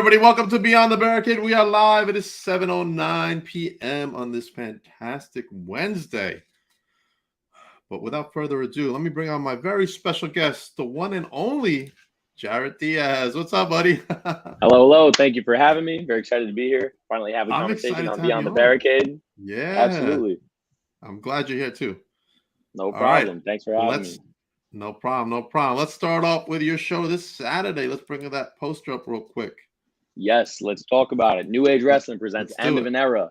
everybody? Welcome to Beyond the Barricade. We are live. It is 7:09 p.m. on this fantastic Wednesday. But without further ado, let me bring on my very special guest, the one and only Jarret Diaz. What's up, buddy? Hello. Thank you for having me. Very excited to be here. Finally have a I'm conversation excited on to have Beyond you the on. Barricade. Yeah. Absolutely. I'm glad you're here too. No All problem. right. Thanks for having me. No problem. Let's start off with your show this Saturday. Let's bring that poster up real quick. Yes, let's talk about it. New Age Wrestling presents Let's do End of it. an Era.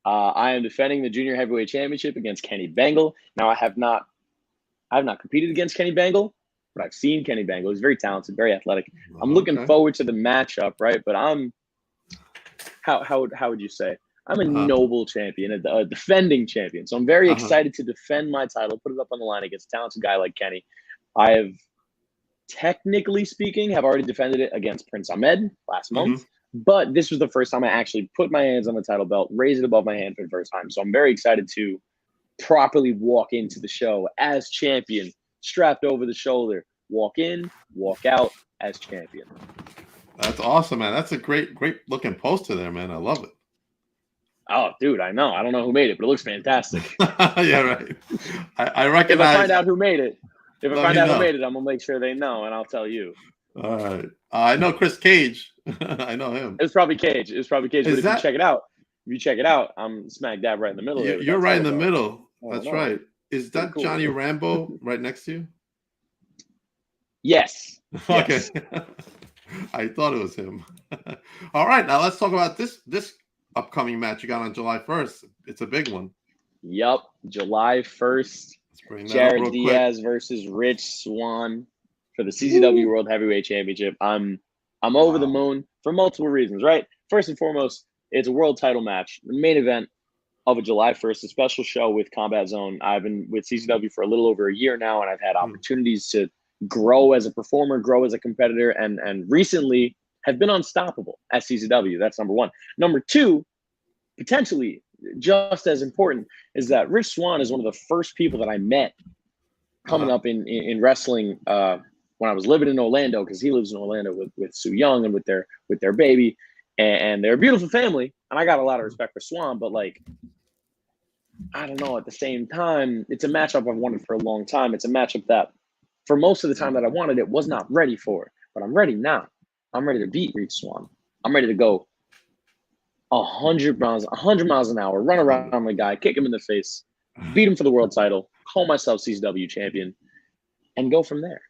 I am defending the Junior Heavyweight Championship against Kenny Bangle. Now, I have not competed against Kenny Bangle, but I've seen Kenny Bangle. He's very talented, very athletic. I'm looking forward to the matchup, right? But I'm how would you say? I'm a noble champion, a defending champion. So I'm very excited to defend my title, put it up on the line against a talented guy like Kenny. I have, technically speaking, have already defended it against Prince Ahmed last month. But this was the first time I actually put my hands on the title belt, raised it above my hand for the first time. So I'm very excited to properly walk into the show as champion, strapped over the shoulder, walk in, walk out as champion. That's awesome, man. That's a great looking poster there, man. I love it. Oh, dude, I know. I don't know who made it, but it looks fantastic. Yeah, right. I recognize. If I find out who made it, I'm gonna make sure they know, and I'll tell you. All right. I know Chris Cage. I know him. It was probably Cage. But if you check it out, I'm smack dab right in the middle. You're right in the middle. That's right. Is that cool. Johnny Rambo right next to you? Yes. Okay. Yes. I thought it was him. All right. Now let's talk about this upcoming match you got on July 1st. It's a big one. Yep. July 1st. Jarret Diaz versus Rich Swann for the CZW World Heavyweight Championship. I'm over the moon for multiple reasons, right? First and foremost, it's a world title match. The main event of a July 1st, a special show with Combat Zone. I've been with CZW for a little over a year now, and I've had opportunities to grow as a performer, grow as a competitor, and recently have been unstoppable at CZW. That's number one. Number two, potentially just as important, is that Rich Swann is one of the first people that I met coming up in wrestling when I was living in Orlando, because he lives in Orlando with Sue Young and with their baby, and they're a beautiful family. And I got a lot of respect for Swann, but like, I don't know, at the same time, it's a matchup I've wanted for a long time. It's a matchup that for most of the time that I wanted it, was not ready for it, but I'm ready now. I'm ready to beat Rich Swann. I'm ready to go 100 miles an hour, run around the guy, kick him in the face, beat him for the world title, call myself CZW champion, and go from there.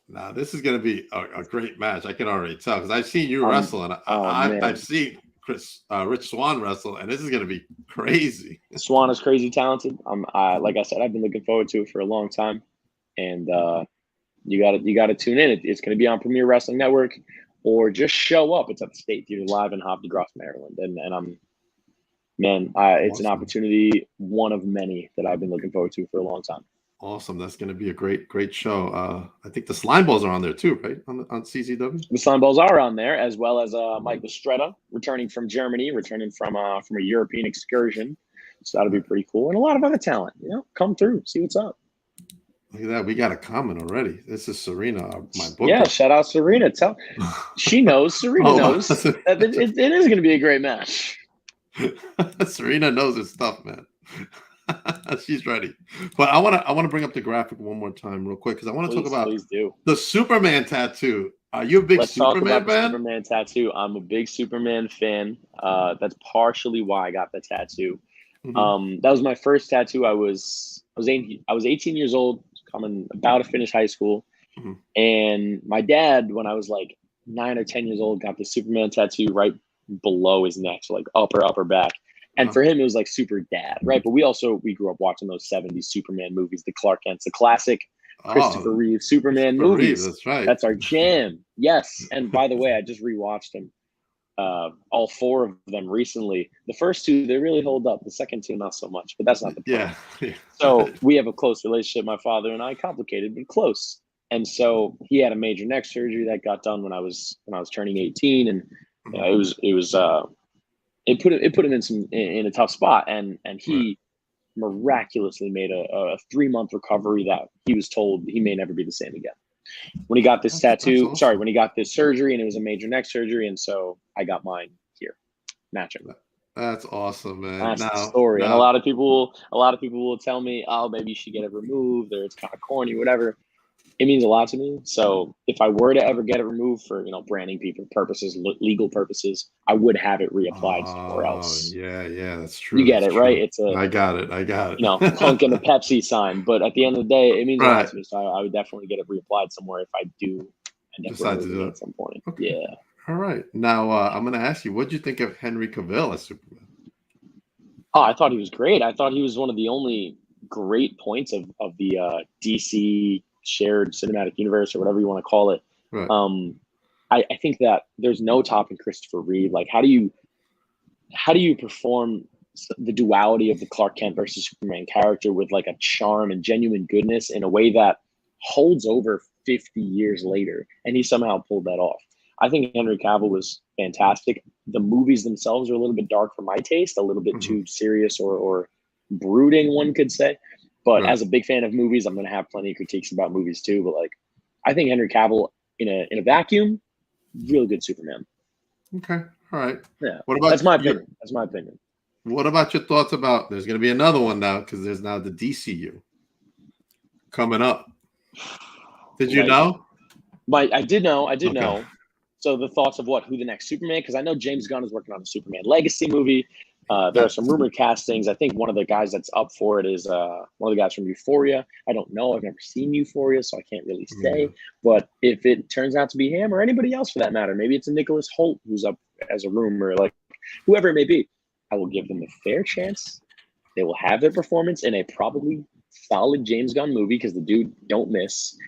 Now, this is going to be a great match. I can already tell, because I've seen you wrestle, and I've seen Rich Swann wrestle, and this is going to be crazy. Swann is crazy talented. Like I said, I've been looking forward to it for a long time, and you got to tune in. It's going to be on Premier Wrestling Network, or just show up. It's at the State Theater Live in Hopkins, Maryland, and it's an opportunity, one of many that I've been looking forward to for a long time. Awesome. That's going to be a great show. I think the Slime Balls are on there too, right? On CZW? The Slime Balls are on there, as well as Mike Estrella, returning from Germany, from a European excursion. So that'll be pretty cool. And a lot of other talent, come through, see what's up. Look at that. We got a comment already. This is Serena, my book. Yeah, shout out Serena. She knows. Serena knows that it is going to be a great match. Serena knows her stuff, man. She's ready. But I want to bring up the graphic one more time real quick, because I want to talk about the Superman tattoo. Are you a big Superman fan? Superman tattoo. I'm a big Superman fan. That's partially why I got the tattoo. That was my first tattoo. I was 18 years old, about to finish high school, and my dad, when I was like 9 or 10 years old, got the Superman tattoo right below his neck, so like upper back. And for him, it was like super dad, right? But we grew up watching those 70s Superman movies, the Clark Kent's, the classic Christopher Reeve Superman movies. That's right. That's our jam. Yes. And by the way, I just rewatched them, all 4 of them recently. The first 2, they really hold up. The second 2, not so much, but that's not the point. Yeah. So we have a close relationship, my father and I, complicated, but close. And so he had a major neck surgery that got done when I was turning 18. And it put him in a tough spot, and he miraculously made a 3-month recovery that he was told he may never be the same again. when he got this tattoo. awesome. Sorry, when he got this surgery, and it was a major neck surgery, and so I got mine here, matching. That's awesome, man. That's the story. And a lot of people will tell me, oh, maybe you should get it removed, or it's kind of corny, whatever. It means a lot to me. So if I were to ever get it removed for, branding purposes, legal purposes, I would have it reapplied somewhere else. Yeah, that's true. You get it, right? I got it. Punk and the Pepsi sign. But at the end of the day, it means a lot to me. So I would definitely get it reapplied somewhere if I do end up decide to do it at some point. Okay. Yeah. All right. Now I'm going to ask you, what do you think of Henry Cavill as Superman? Oh, I thought he was great. I thought he was one of the only great points of the DC shared cinematic universe, or whatever you want to call it. Right. I think that there's no topping Christopher Reeve. Like, how do you perform the duality of the Clark Kent versus Superman character with like a charm and genuine goodness in a way that holds over 50 years later? And he somehow pulled that off. I think Henry Cavill was fantastic. The movies themselves are a little bit dark for my taste, a little bit too serious or brooding, one could say. But as a big fan of movies, I'm going to have plenty of critiques about movies too. But like, I think Henry Cavill in a vacuum, really good Superman. Okay, all right. Yeah, what about that's my opinion. That's my opinion. What about your thoughts about? There's going to be another one now, because there's now the DCU coming up. Did you know? I did know. I did know. So the thoughts of who the next Superman? Because I know James Gunn is working on a Superman Legacy movie. There are some rumored castings. I think one of the guys that's up for it is one of the guys from Euphoria. I don't know. I've never seen Euphoria, so I can't really say. But if it turns out to be him, or anybody else for that matter, maybe it's a Nicholas Hoult who's up as a rumor, like whoever it may be, I will give them a fair chance. They will have their performance in a probably solid James Gunn movie, because the dude don't miss.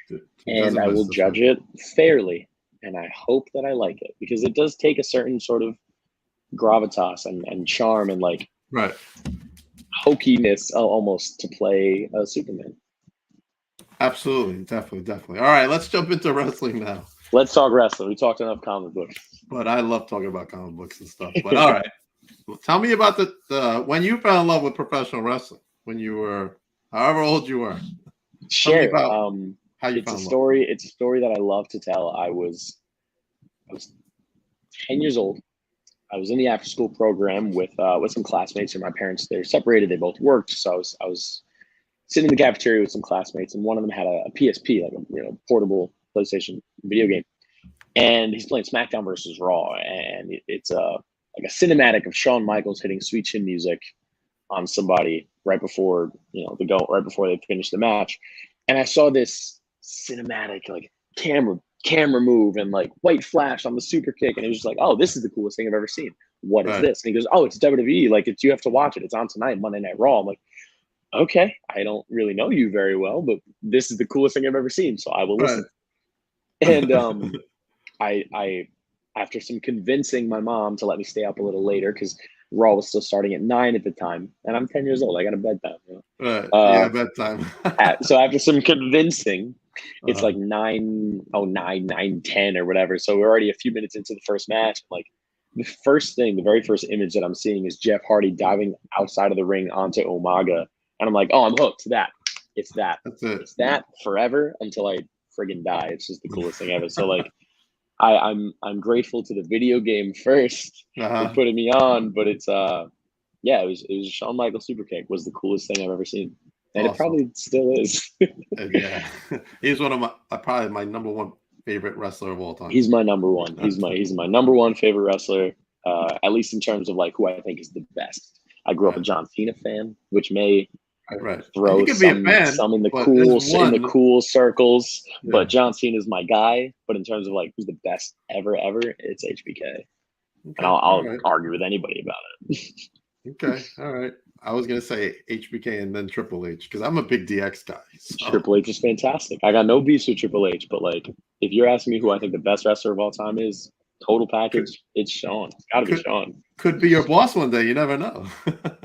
And I will judge it fairly. And I hope that I like it, because it does take a certain sort of gravitas and charm and like hokiness almost to play a Superman. Absolutely, definitely. All right, let's jump into wrestling now. Let's talk wrestling. We talked enough comic books. But I love talking about comic books and stuff. But all right, well, tell me about the when you fell in love with professional wrestling, when you were however old you were. Sure. How you it's a story. It's a story that I love to tell. I was 10 years old. I was in the after school program with some classmates, and my parents, they're separated. They both worked. So I was sitting in the cafeteria with some classmates, and one of them had a PSP, like a portable PlayStation video game. And he's playing SmackDown versus Raw. And it's like a cinematic of Shawn Michaels hitting Sweet Chin Music on somebody right before they finish the match. And I saw this cinematic like camera move and like white flash on the super kick, and it was just like, oh, this is the coolest thing I've ever seen. What is this? And he goes, oh, it's WWE. Like, you have to watch it. It's on tonight, Monday Night Raw. I'm like, okay, I don't really know you very well, but this is the coolest thing I've ever seen, so I will listen. And I after some convincing my mom to let me stay up a little later, because Raw was still starting at 9 at the time, and I'm 10 years old. I got a bedtime. Bedtime. So after some convincing, it's like 9:10 or whatever. So we're already a few minutes into the first match. Like, the very first image that I'm seeing is Jeff Hardy diving outside of the ring onto Umaga, and I'm like, oh, I'm hooked. It's that. That's it. It's that forever until I friggin' die. It's just the coolest thing ever. So like, I'm grateful to the video game first for putting me on, but it's it was Shawn Michaels Superkick was the coolest thing I've ever seen. And It probably still is. Yeah. He's one of probably my number one favorite wrestler of all time. He's my number one. He's my number one favorite wrestler, at least in terms of like who I think is the best. I grew up a John Cena fan, which may throw some in the cool circles. Yeah. But John Cena is my guy. But in terms of like who's the best ever, it's HBK. Okay. And I'll argue with anybody about it. Okay, all right. I was gonna say HBK and then Triple H, because I'm a big DX guy. So. Triple H is fantastic. I got no beef with Triple H, but like, if you're asking me who I think the best wrestler of all time is, total package, it's Shawn. It's gotta be Shawn. Could be your boss one day. You never know.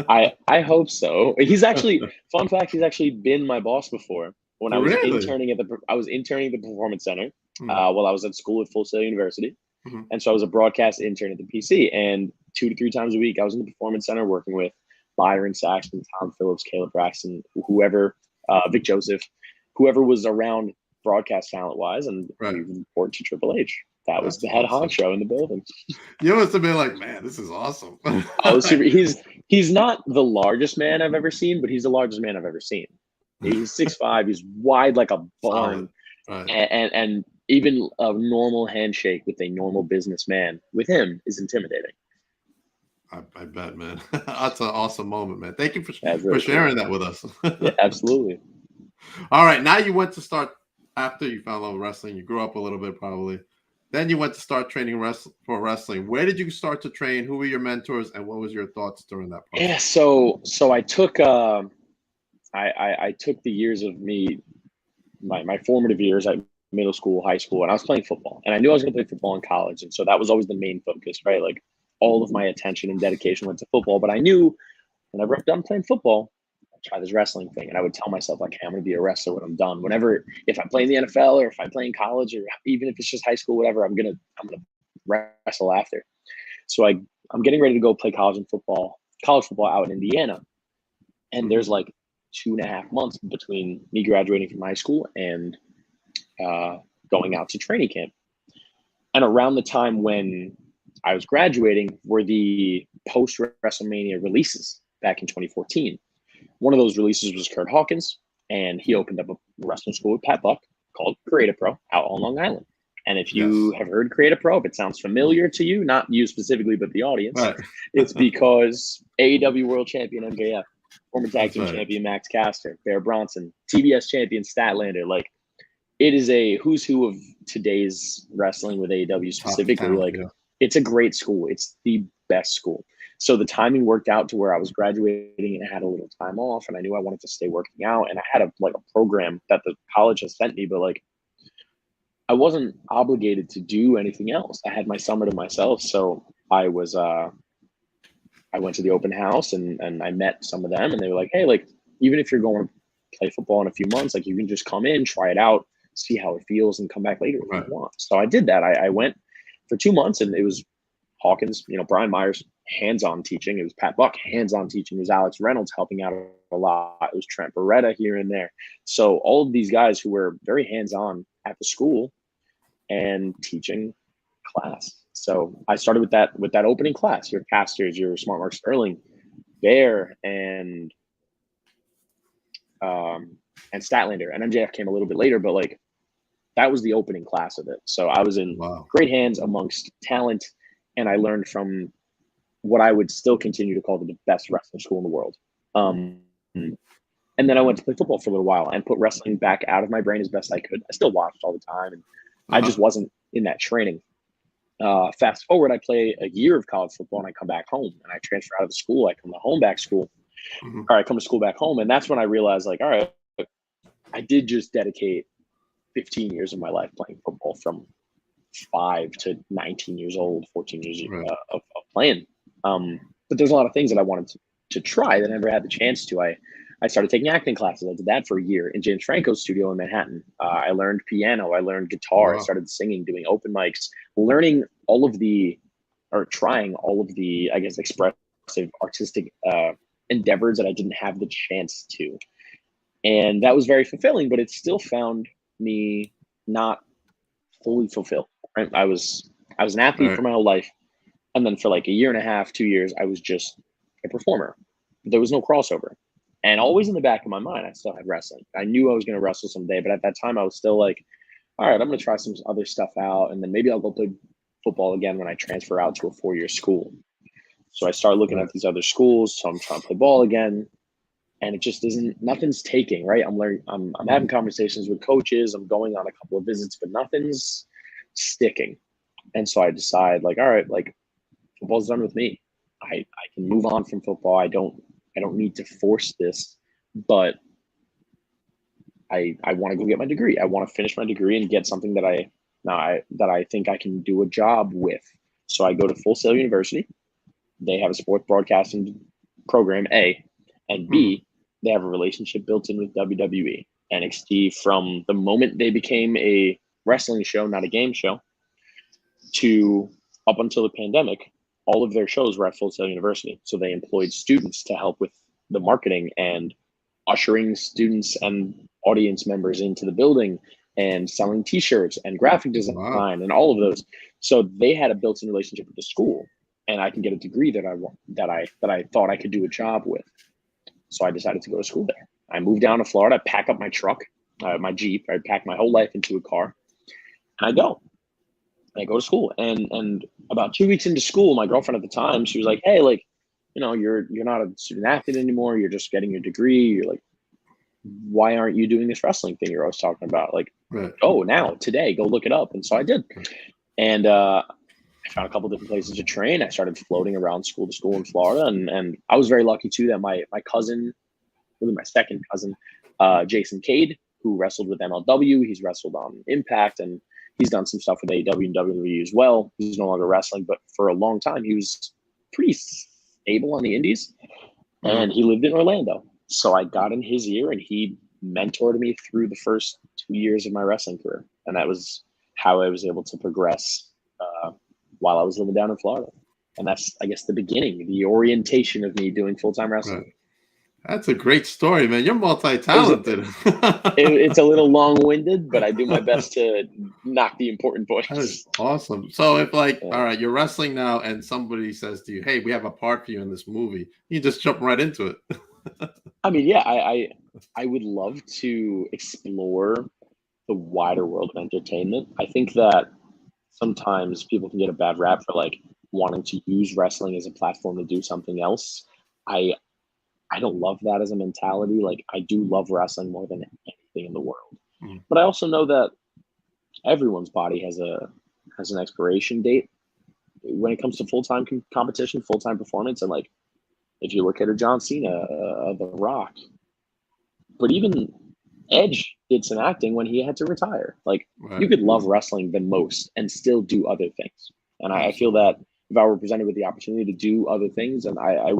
I hope so. He's actually, fun fact, he's actually been my boss before. When I was interning at the Performance Center while I was at school at Full Sail University. Mm-hmm. And so I was a broadcast intern at the PC, and 2 to 3 times a week I was in the Performance Center working with Byron Saxton, Tom Phillips, Caleb Braxton, whoever, Vic Joseph, whoever was around broadcast talent wise, and we report to Triple H. That was the head honcho in the building. You must have been like, man, this is awesome. He's not the largest man I've ever seen, but he's the largest man I've ever seen. He's 6'5", he's wide like a barn. Right. And even a normal handshake with a normal businessman with him is intimidating. I bet, man. That's an awesome moment, man. Thank you for sharing that with us. Yeah, absolutely. All right. Now you went to start, after you fell in love with wrestling, you grew up a little bit probably. Then you went to start training for wrestling. Where did you start to train? Who were your mentors? And what was your thoughts during that process? Yeah, so I took I took the years of my formative years at middle school, high school, and I was playing football. And I knew I was going to play football in college. And so that was always the main focus, right? Like all of my attention and dedication went to football. But I knew whenever I'm done playing football, I'd try this wrestling thing. And I would tell myself, like, hey, I'm going to be a wrestler when I'm done. If I play in the NFL or if I play in college or even if it's just high school, whatever, I'm gonna wrestle after. So I'm getting ready to go play college football out in Indiana. And there's like 2.5 months between me graduating from high school and going out to training camp. And around the time when I was graduating were the post-WrestleMania releases back in 2014. One of those releases was Kurt Hawkins, and he opened up a wrestling school with Pat Buck called Create a Pro out on Long Island. And if you have heard Create a Pro, if it sounds familiar to you, not you specifically, but the audience, it's because AEW World Champion MJF, former tag team champion Max Caster, Bear Bronson, TBS champion Statlander, like it is a who's who of today's wrestling with AEW specifically. It's a great school. It's the best school. So the timing worked out to where I was graduating and I had a little time off, and I knew I wanted to stay working out. And I had a program that the college has sent me, but like I wasn't obligated to do anything else. I had my summer to myself, so I went to the open house and I met some of them, and they were like, hey, like even if you're going to play football in a few months, like you can just come in, try it out, see how it feels, and come back later if you want. So I did that. I went for 2 months, and it was Hawkins, Brian Myers, hands-on teaching. It was Pat Buck, hands-on teaching. It was Alex Reynolds helping out a lot. It was Trent Beretta here and there. So all of these guys who were very hands-on at the school and teaching class. So I started with that opening class. Your Casters, your Smart Mark Sterling, Bear, and Statlander. And MJF came a little bit later, but like that was the opening class of it. So I was in great hands amongst talent, and I learned from what I would still continue to call the best wrestling school in the world. And then I went to play football for a little while and put wrestling back out of my brain as best I could. I still watched all the time, and I just wasn't in that training. Fast forward, I play a year of college football, and I come back home, and I transfer out of the school. I come to home back school, or I come to school back home, and that's when I realized, like, all right, I did just dedicate 15 years of my life playing football from 5 to 19 years old, 14 years of playing. But there's a lot of things that I wanted to try that I never had the chance to. I started taking acting classes. I did that for a year in James Franco's studio in Manhattan. I learned piano. I learned guitar. I started singing, doing open mics, trying all of the, I guess, expressive artistic endeavors that I didn't have the chance to. And that was very fulfilling, but it still found me not fully fulfilled. Right? I was an athlete for my whole life. And then for like a year and a half, 2 years, I was just a performer. There was no crossover. And always in the back of my mind, I still had wrestling. I knew I was going to wrestle someday, but at that time I was still like, all right, I'm going to try some other stuff out. And then maybe I'll go play football again when I transfer out to a 4-year school. So I started looking at these other schools. So I'm trying to play ball again. And it just nothing's taking, right? I'm learning, I'm having conversations with coaches. I'm going on a couple of visits, but nothing's sticking. And so I decide, like, all right, like football's done with me. I can move on from football. I don't need to force this, but I want to go get my degree. I want to finish my degree and get something that I think I can do a job with. So I go to Full Sail University. They have a sports broadcasting program, A, and B, they have a relationship built in with WWE. NXT, from the moment they became a wrestling show, not a game show, to up until the pandemic, all of their shows were at Full Sail University. So they employed students to help with the marketing and ushering students and audience members into the building and selling T-shirts and graphic design and all of those. So they had a built-in relationship with the school, and I can get a degree that I thought I could do a job with. So I decided to go to school there. I moved down to Florida. I pack up my truck, my Jeep. I pack my whole life into a car, and I go. I go to school, and about 2 weeks into school, my girlfriend at the time, she was like, "Hey, like, you know, you're not a student athlete anymore. You're just getting your degree. You're like, why aren't you doing this wrestling thing you're always talking about? Like, oh, now today, go look it up." And so I did, and I found a couple different places to train. I started floating around school to school in Florida, and I was very lucky too that my cousin, really my second cousin, Jason Cade, who wrestled with MLW, he's wrestled on Impact, and he's done some stuff with AEW and WWE as well. He's no longer wrestling, but for a long time, he was pretty stable on the indies, and he lived in Orlando. So I got in his ear, and he mentored me through the first 2 years of my wrestling career. And that was how I was able to progress while I was living down in Florida. And that's, I guess, the beginning, the orientation of me doing full-time wrestling. Right. That's a great story, man. You're multi-talented. It's a little long-winded, but I do my best to knock the important points. That is awesome. So if all right, you're wrestling now and somebody says to you, "Hey, we have a part for you in this movie," you just jump right into it. I mean, yeah, I would love to explore the wider world of entertainment. I think that sometimes people can get a bad rap for like wanting to use wrestling as a platform to do something else. I don't love that as a mentality. Like, I do love wrestling more than anything in the world. But I also know that everyone's body has an expiration date when it comes to full-time competition, full-time performance. And like, if you look at a John Cena, The Rock, but even Edge did some acting when he had to retire. Like, you could love wrestling the most and still do other things. And I feel that if I were presented with the opportunity to do other things, and I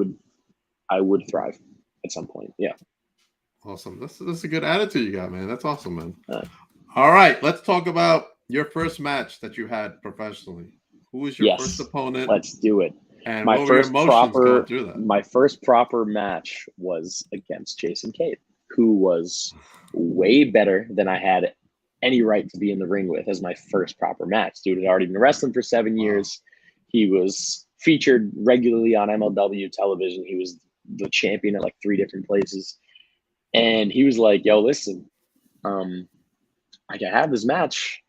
would thrive at some point. Yeah. Awesome. That's a good attitude you got, man. That's awesome, man. All right. Let's talk about your first match that you had professionally. Who was your first opponent? Let's do it. And my first proper match was against Jason Cade, who was way better than I had any right to be in the ring with as my first proper match. Dude had already been wrestling for 7 years. He was featured regularly on MLW television. He was the champion at like 3 different places. And he was like, "Yo, listen, I can have this match.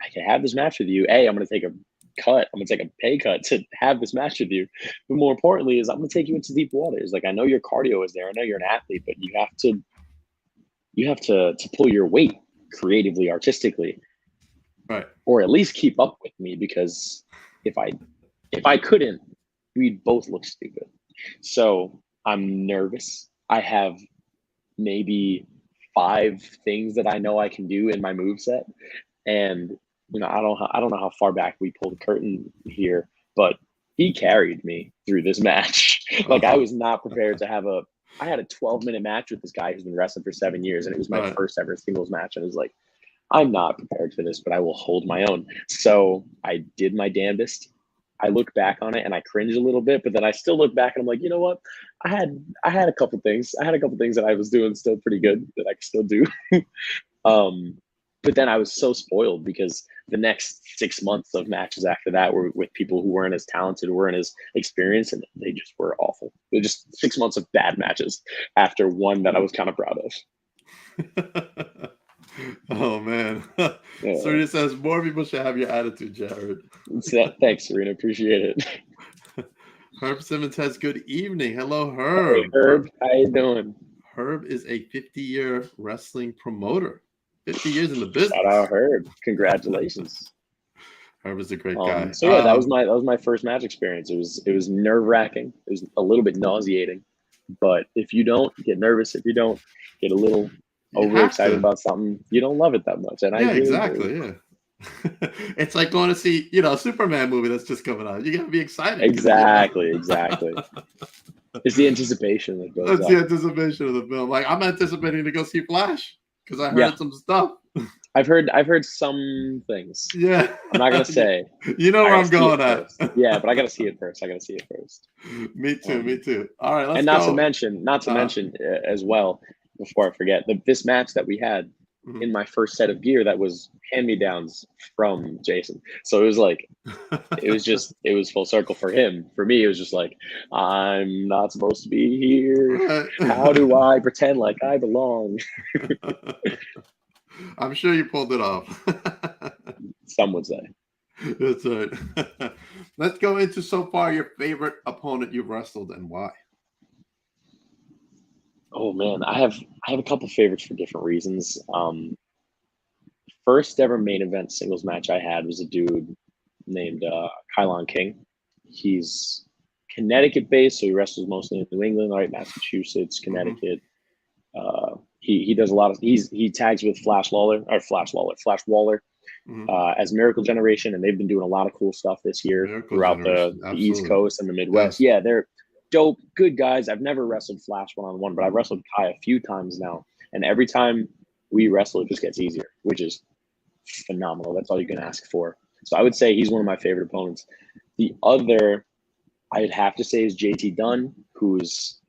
I can have this match with you. Hey, I'm going to take a cut. I'm going to take a pay cut to have this match with you. But more importantly is I'm going to take you into deep waters. Like, I know your cardio is there. I know you're an athlete, but you have to pull your weight creatively, artistically, right? Or at least keep up with me, because if I couldn't, we'd both look stupid." So I'm nervous. I have maybe 5 things that I know I can do in my moveset. And, you know, I don't know how far back we pull the curtain here, but he carried me through this match. Like, I was not prepared to have I had a 12-minute match with this guy who's been wrestling for 7 years, and it was my first ever singles match. And it was like, I'm not prepared for this, but I will hold my own. So I did my damnedest. I look back on it and I cringe a little bit, but then I still look back and I'm like, you know what? I had a couple things. I had a couple things that I was doing still pretty good that I can still do. But then I was so spoiled because the next 6 months of matches after that were with people who weren't as talented, weren't as experienced, and they just were awful. They were just 6 months of bad matches after one that I was kind of proud of. Oh, man. Serena says more people should have your attitude, Jarret. Thanks, Serena. Appreciate it. Herb Simmons says, "Good evening." Hello, Herb. Hey, Herb. How you doing? Herb is a 50-year wrestling promoter. 50 years in the business. Shout out, Herb. Congratulations. Herb is a great guy. So yeah, that was my first match experience. It was nerve-wracking. It was a little bit nauseating. But if you don't get nervous, if you don't get a little overexcited about something, you don't love it that much. And exactly. Yeah. It's like going to see, a Superman movie that's just coming out. You got to be excited. Exactly. It's the anticipation that goes. That's the anticipation of the film. Like, I'm anticipating to go see Flash because I heard some stuff. I've heard some things. Yeah. I'm not gonna say. You know where I'm going at. Yeah, but I gotta see it first. Me too. All right, let's and not to mention as well, before I forget, this match that we had, in my first set of gear that was hand-me-downs from Jason. So it was like, it was full circle for him. For me, it was just like, I'm not supposed to be here. How do I pretend like I belong? I'm sure you pulled it off. Some would say. That's right. Let's go into so far your favorite opponent you've wrestled and why. Oh man, I have a couple favorites for different reasons. First ever main event singles match I had was a dude named Kylon King. He's Connecticut based, so he wrestles mostly in New England, right? Massachusetts, Connecticut. He does a lot of he tags with Flash Waller as Miracle Generation, and they've been doing a lot of cool stuff this year throughout the East Coast and the Midwest. Yes. Yeah, they're dope, good guys. I've never wrestled Flash one-on-one, but I've wrestled Kai a few times now, and every time we wrestle, it just gets easier, which is phenomenal. That's all you can ask for. So I would say he's one of my favorite opponents. The other I'd have to say is JT Dunn, who's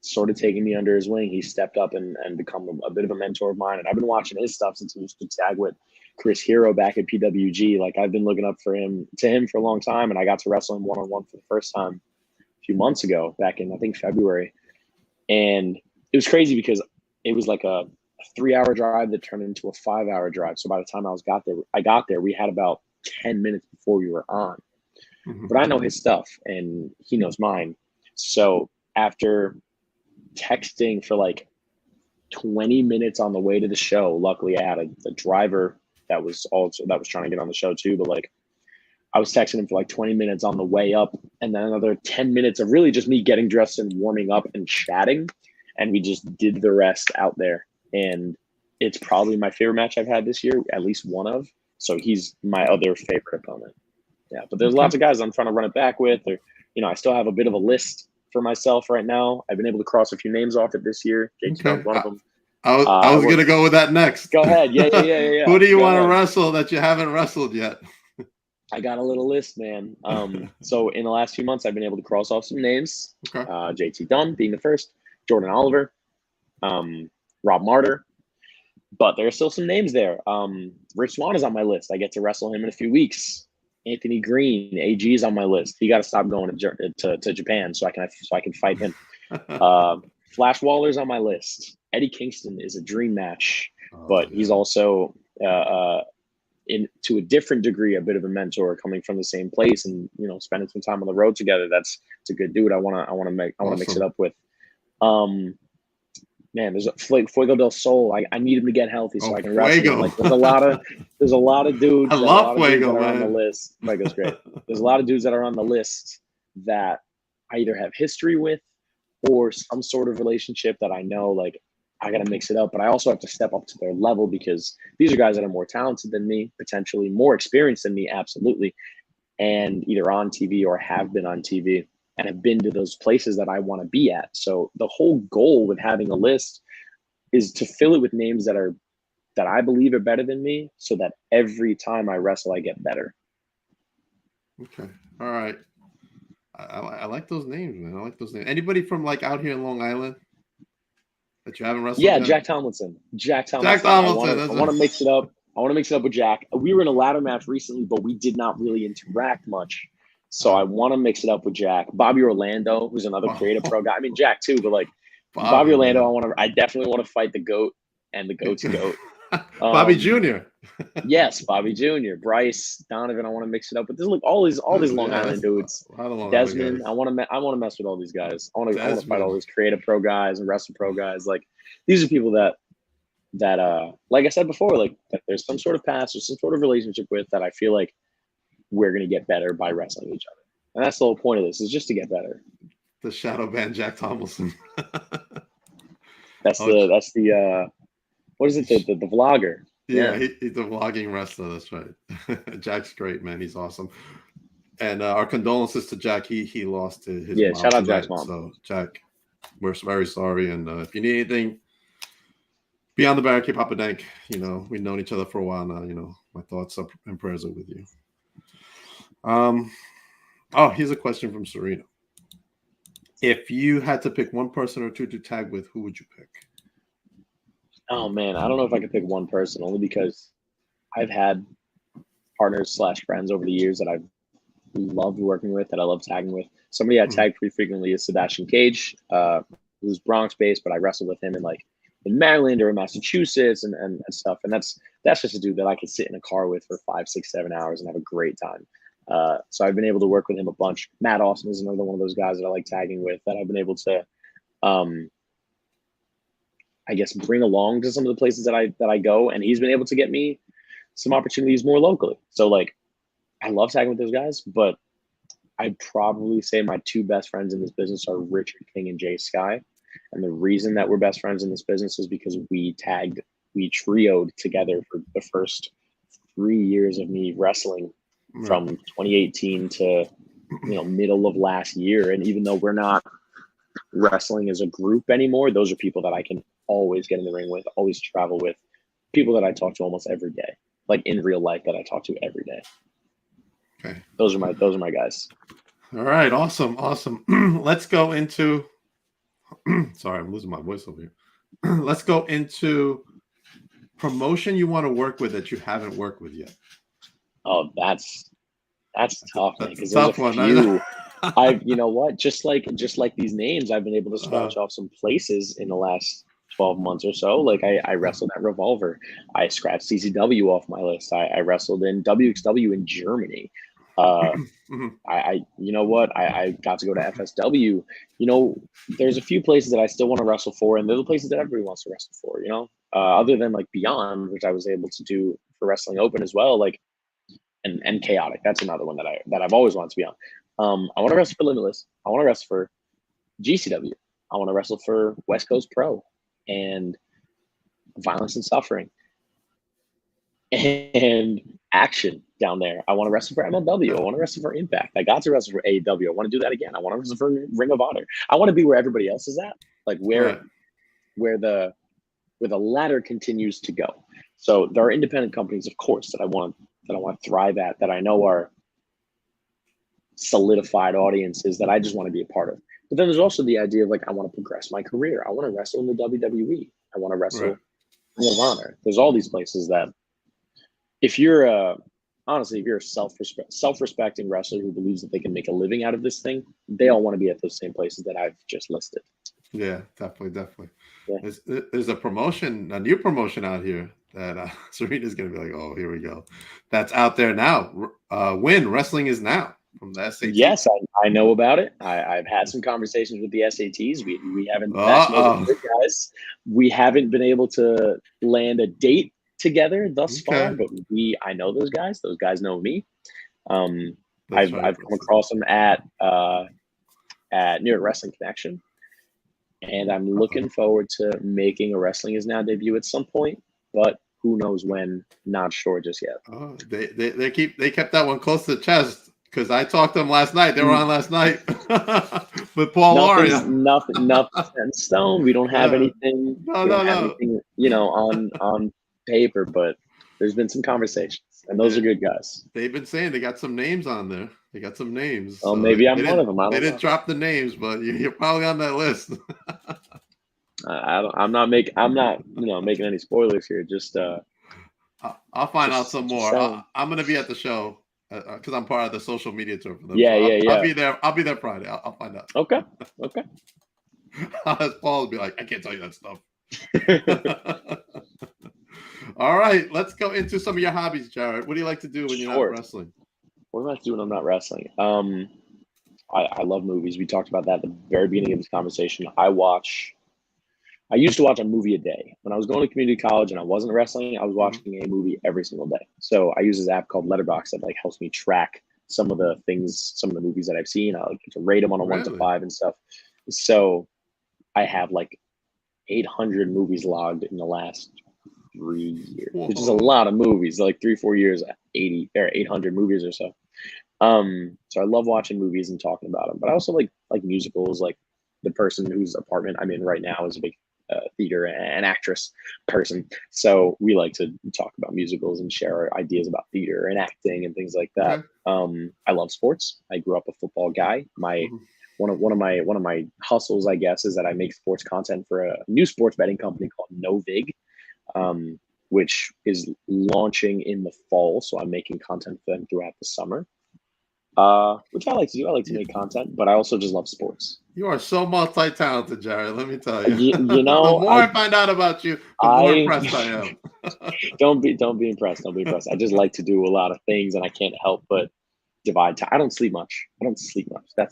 sort of taking me under his wing. He stepped up and become a bit of a mentor of mine, and I've been watching his stuff since he used to tag with Chris Hero back at PWG. Like, I've been looking up to him for a long time, and I got to wrestle him one-on-one for the first time a few months ago, back in I think February. And it was crazy because it was like a 3-hour drive that turned into a 5-hour drive. So by the time I got there, we had about 10 minutes before we were on. But I know his stuff and he knows mine. So after texting for like 20 minutes on the way to the show, luckily I had a driver that was trying to get on the show too, but like I was texting him for like 20 minutes on the way up, and then another 10 minutes of really just me getting dressed and warming up and chatting, and we just did the rest out there. And it's probably my favorite match I've had this year, at least one of. So he's my other favorite opponent. Yeah, but there's lots of guys I'm trying to run it back with. Or, I still have a bit of a list for myself right now. I've been able to cross a few names off it this year. Jake's one of them. I was going to go with that next. Go ahead. Yeah. Who do you want to wrestle that you haven't wrestled yet? I got a little list, man. So in the last few months, I've been able to cross off some names. Okay. JT Dunn being the first, Jordan Oliver, Rob Martyr. But there are still some names there. Rich Swann is on my list. I get to wrestle him in a few weeks. Anthony Green, AG is on my list. He got to stop going to Japan so I can fight him. Flash Waller's on my list. Eddie Kingston is a dream match, but he's also to a different degree a bit of a mentor, coming from the same place and spending some time on the road together. It's a good dude. I want to mix it up with. Man, there's Fuego del Sol. I need him to get healthy so I can wrestle him. Like, there's a lot of dudes. I love Fuego, man. On the list. Fuego's great. There's a lot of dudes that are on the list that I either have history with or some sort of relationship that I know, like, I got to mix it up, but I also have to step up to their level because these are guys that are more talented than me, potentially more experienced than me, absolutely, and either on TV or have been on TV and have been to those places that I want to be at. So the whole goal with having a list is to fill it with names that I believe are better than me, so that every time I wrestle, I get better. Okay. All right. I like those names, man. I like those names. Anybody from like out here in Long Island that you haven't wrestled? Yeah, yet? Jack Tomlinson. I want to mix it up. I want to mix it up with Jack. We were in a ladder match recently, but we did not really interact much. So I want to mix it up with Jack. Bobby Orlando, who's another creative pro guy. I mean, Jack too, but like Bobby Orlando, I definitely want to fight the GOAT and the GOAT's GOAT. Bobby Jr. Yes, Bobby Jr. Bryce Donovan. I want to mix it up, but there's like all these Long Island dudes. Desmond. I want to mess with all these guys. I want to fight all these creative pro guys and wrestle pro guys. Like, these are people that like I said before, like, that there's some sort of past or some sort of relationship with, that I feel like we're gonna get better by wrestling each other. And that's the whole point of this, is just to get better. The shadow band Jack Tomlinson. That's the what is it? The vlogger. Yeah, he's a vlogging wrestler. That's right. Jack's great, man. He's awesome. And our condolences to Jack. He lost his mom. Shout out Jack's mom. So Jack, we're very sorry. And if you need anything beyond the Barricade, Papa Dank, we've known each other for a while now. My thoughts and prayers are with you. Here's a question from Serena. If you had to pick one person or two to tag with, who would you pick? Oh man, I don't know if I could pick one person, only because I've had partners / friends over the years that I've loved working with, that I love tagging with. Somebody I tag pretty frequently is Sebastian Cage, who's Bronx based, but I wrestle with him in Maryland or in Massachusetts and stuff. And that's just a dude that I could sit in a car with for 5, 6, 7 hours and have a great time. So I've been able to work with him a bunch. Matt Austin is another one of those guys that I like tagging with, that I've been able to, I guess, bring along to some of the places that I go, and he's been able to get me some opportunities more locally. So like, I love tagging with those guys, but I'd probably say my 2 best friends in this business are Richard King and Jay Sky. And the reason that we're best friends in this business is because we trioed together for the first 3 years of me wrestling, from 2018 to middle of last year. And even though we're not wrestling as a group anymore, those are people that I can always get in the ring with, always travel with, people that I talk to almost every day, like in real life, that I talk to every day. Okay. Those are my guys. All right. Awesome. Let's go into, sorry, I'm losing my voice over here. Let's go into promotion you want to work with that you haven't worked with yet. Oh, that's tough, man, because there's a few. I've, you know what, just like these names, I've been able to scratch off some places in the last 12 months or so. Like I wrestled at Revolver. I scratched CCW off my list. I wrestled in WXW in Germany. I you know what, I got to go to FSW. There's a few places that I still want to wrestle for, and they're the places that everybody wants to wrestle for. Other than like Beyond, which I was able to do for Wrestling Open as well. Like, and Chaotic. That's another one that I've always wanted to be on. I want to wrestle for Limitless. I want to wrestle for GCW. I want to wrestle for West Coast Pro and Violence and Suffering and Action down there. I want to wrestle for MLW. I want to wrestle for Impact. I got to wrestle for AEW. I want to do that again. I want to wrestle for Ring of Honor. I want to be where everybody else is at, like where the ladder continues to go. So there are independent companies, of course, that I want to thrive at, that I know are solidified audiences that I just want to be a part of. But then there's also the idea of like, I want to progress my career. I want to wrestle in the WWE. I want to wrestle Ring of Honor. There's all these places that, if you're a self-respecting wrestler who believes that they can make a living out of this thing, they all want to be at those same places that I've just listed. Yeah, definitely. Yeah. There's a new promotion out here that Serena's going to be like, oh, here we go. That's out there now. Win Wrestling Is Now from the SAT. Yes, I know about it. I've had some conversations with the SATs. We haven't, guys. We haven't been able to land a date together thus far, but I know those guys. Those guys know me. I've come across them at New York Wrestling Connection, and I'm looking forward to making a Wrestling Is Now debut at some point, but who knows when? Not sure just yet. Oh, they kept that one close to the chest, because I talked to them last night. They were on last night with Paul Laria. Nothing set in stone. We don't have anything. Anything, on paper, but there's been some conversations, and those are good guys. They've been saying they got some names on there. They got some names. Oh, so maybe I'm one of them. They didn't drop the names, but you're probably on that list. I'm not making any spoilers here. Just I'll find out some more. I'm going to be at the show because I'm part of the social media tour for them. Yeah. I'll be there Friday. I'll find out. Okay. Paul will be like, I can't tell you that stuff. All right, let's go into some of your hobbies, Jarret. What do you like to do when you're not wrestling? What do I do when I'm not wrestling? I love movies. We talked about that at the very beginning of this conversation. I used to watch a movie a day. When I was going to community college and I wasn't wrestling, I was watching a movie every single day. So I use this app called Letterboxd that helps me track some of the movies that I've seen. I like to rate them on a 1 to 5 and stuff. So I have 800 movies logged in the last 3 years, which is a lot of movies. 3-4 years, 800 movies or so. So I love watching movies and talking about them, but I also like musicals. Like the person whose apartment I'm in right now is a big theater and actress person, so we like to talk about musicals and share our ideas about theater and acting and things like that. I love sports. I grew up a football guy. One of my hustles, I guess, is that I make sports content for a new sports betting company called No Vig. which is launching in the fall. So I'm making content for them throughout the summer, which I like to do. I like to make content, but I also just love sports. You are so multi-talented, Jarret. Let me tell you. You know, the more I find out about you, the more impressed I am. Don't be impressed. Don't be impressed. I just like to do a lot of things, and I can't help but divide time. I don't sleep much. That's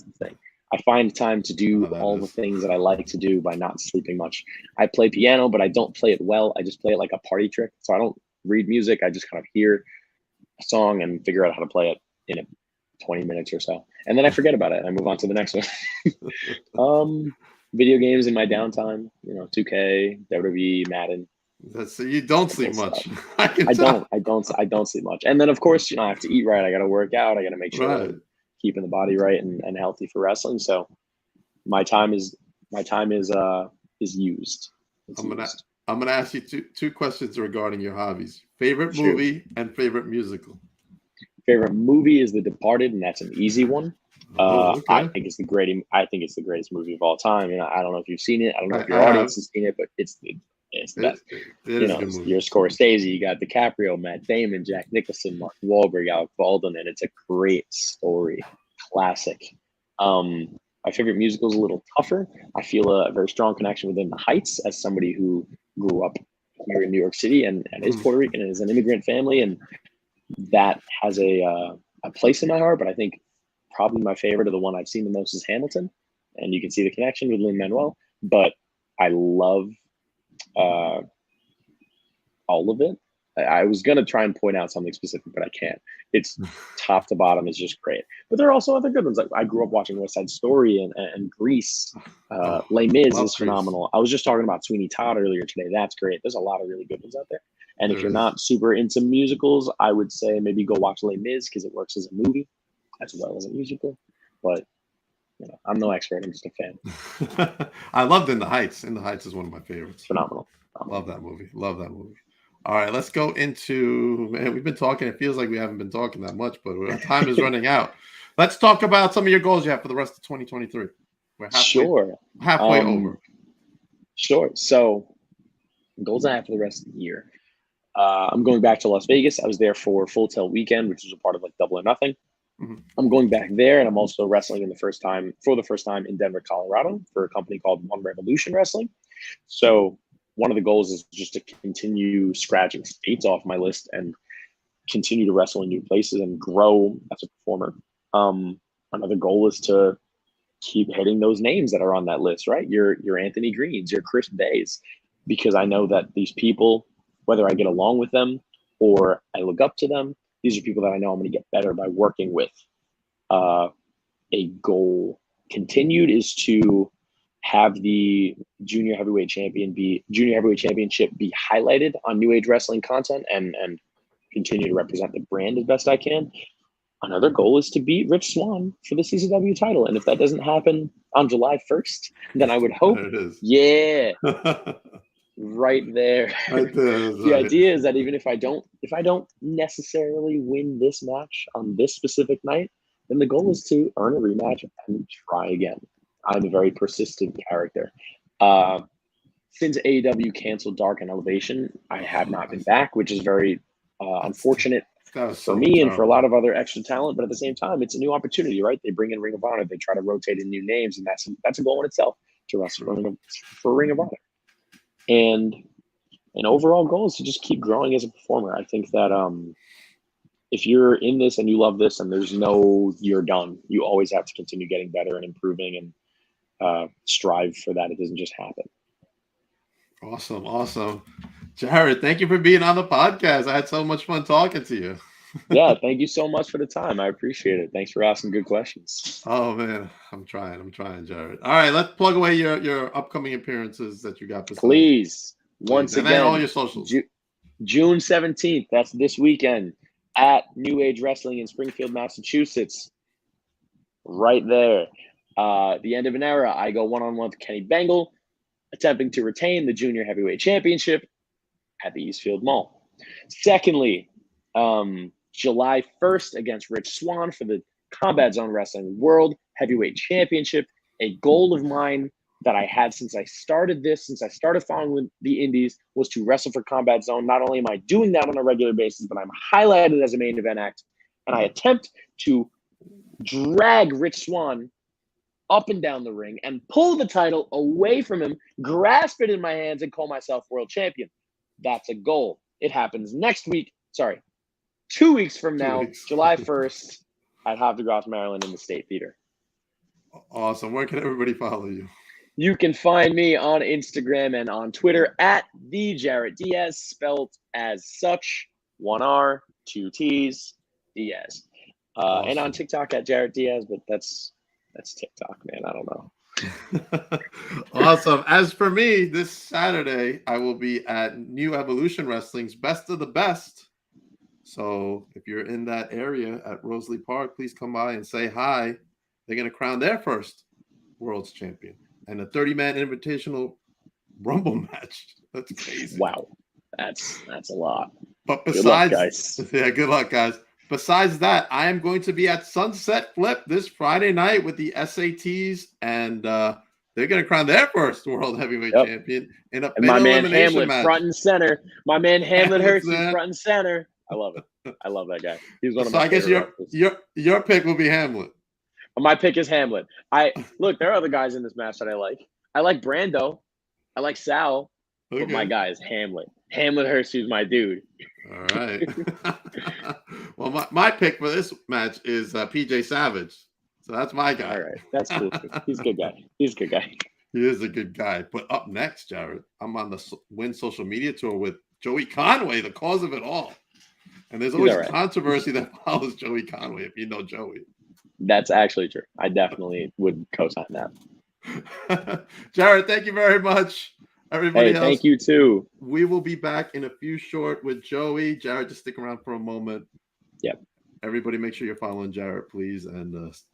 the thing. I find time to do all the things that I like to do by not sleeping much. I play piano, but I don't play it well. I just play it like a party trick. So I don't read music. I just kind of hear a song and figure out how to play it in 20 minutes or so. And then I forget about it. I move on to the next one. Video games in my downtime, 2K, WWE, Madden. So you don't sleep much. I don't sleep much. And then of course, I have to eat right. I got to work out. I got to make sure I'm keeping the body right and healthy for wrestling. So my time is used. I'm gonna ask you two questions regarding your hobbies. Favorite movie and favorite musical. Favorite movie is The Departed, and that's an easy one. Okay. I think it's the greatest movie of all time. I don't know if you've seen it. I don't know if your audience has seen it, but it's the best. Your Scorsese, you got DiCaprio, Matt Damon, Jack Nicholson, Mark Wahlberg, Alec Baldwin, and it's a great story. Classic. My favorite musical is a little tougher. I feel a very strong connection within the Heights as somebody who grew up here in New York City and is Puerto Rican and is an immigrant family, and that has a place in my heart. But I think probably my favorite, or the one I've seen the most, is Hamilton, and you can see the connection with Lin-Manuel. But I love all of it. I was gonna try and point out something specific, but I can't. It's top to bottom is just great. But there are also other good ones. Like I grew up watching West Side Story and Grease. Les Mis is phenomenal. I was just talking about Sweeney Todd earlier today. That's great. There's a lot of really good ones out there. And if you're not super into musicals, I would say maybe go watch Les Mis because it works as a movie as well as a musical. But I'm no expert. I'm just a fan. I loved In the Heights. In the Heights is one of my favorites. Phenomenal. Love that movie. All right, let's go into, man, we've been talking. It feels like we haven't been talking that much, but our time is running out. Let's talk about some of your goals you have for the rest of 2023. We're halfway over. Sure. So goals I have for the rest of the year. I'm going back to Las Vegas. I was there for Full Tilt Weekend, which was a part of like Double or Nothing. Mm-hmm. I'm going back there, and I'm also wrestling for the first time in Denver, Colorado, for a company called One Revolution Wrestling. So one of the goals is just to continue scratching states off my list and continue to wrestle in new places and grow as a performer. Another goal is to keep hitting those names that are on that list, right? Your Anthony Greens, your Chris Bays, because I know that these people, whether I get along with them or I look up to them, these are people that I know I'm going to get better by working with. A goal continued is to have the junior heavyweight championship be highlighted on New Age Wrestling content and continue to represent the brand as best I can. Another goal is to beat Rich Swann for the CCW title. And if that doesn't happen on July 1st, then I would hope, right there. The idea is that even if I don't necessarily win this match on this specific night, then the goal is to earn a rematch and try again. I'm a very persistent character. Since AEW canceled Dark and Elevation, I have not been back, which is very unfortunate for me and for a lot of other extra talent. But at the same time, it's a new opportunity, right? They bring in Ring of Honor, they try to rotate in new names, and that's a goal in itself to wrestle for Ring of Honor. And an overall goal is to just keep growing as a performer. I think that if you're in this and you love this and there's no you're done, you always have to continue getting better and improving and strive for that. It doesn't just happen. Awesome. Jarret, thank you for being on the podcast. I had so much fun talking to you. Yeah, thank you so much for the time. I appreciate it. Thanks for asking good questions. Oh man, I'm trying, Jarret. All right, let's plug away your upcoming appearances that you got. Please. Once again, and all your socials. June 17th. That's this weekend at New Age Wrestling in Springfield, Massachusetts. Right there. The end of an era. I go one-on-one with Kenny Bengal, attempting to retain the Junior Heavyweight Championship at the Eastfield Mall. Secondly, July 1st against Rich Swann for the Combat Zone Wrestling World Heavyweight Championship. A goal of mine that I had since I started following the indies, was to wrestle for Combat Zone. Not only am I doing that on a regular basis, but I'm highlighted as a main event act, and I attempt to drag Rich Swann up and down the ring and pull the title away from him, grasp it in my hands, and call myself world champion. That's a goal. It happens next week. Sorry, 2 weeks from now, July 1st, at Hopkins, Maryland, in the State Theater. Awesome. Where can everybody follow you? You can find me on Instagram and on Twitter at the Jarret Diaz, spelled as such, 1 R, 2 T's, Diaz. Awesome. And on TikTok at Jarret Diaz, but that's TikTok, man. I don't know. Awesome. As for me, this Saturday, I will be at New Evolution Wrestling's Best of the Best. So if you're in that area at Rosalie Park, please come by and say hi. They're going to crown their first world's champion and a 30-man invitational Rumble match. That's crazy. Wow. That's a lot. But besides, good luck, guys. Yeah, good luck, guys. Besides that, I am going to be at Sunset Flip this Friday night with the SATs, and they're going to crown their first world heavyweight champion in a my man elimination Hamlet match. Front and center. My man Hamlet Hurst front and center. I love it. I love that guy. He's one of my favorite. So I guess your pick will be Hamlet. My pick is Hamlet. Look, there are other guys in this match that I like. I like Brando. I like Sal. Okay. But my guy is Hamlet. Hamlet Hurst is my dude. All right. Well, my pick for this match is PJ Savage. So that's my guy. All right. That's cool. He's a good guy. He is a good guy. But up next, Jarret, I'm on the Win Social Media Tour with Joey Conway, the cause of it all. And there's always controversy that follows Joey Conway, if you know Joey. That's actually true. I definitely would co-sign that. Jarret, thank you very much. Everybody else, thank you too. We will be back in a few short with Joey. Jarret, just stick around for a moment. Yep. Everybody make sure you're following Jarret, please, and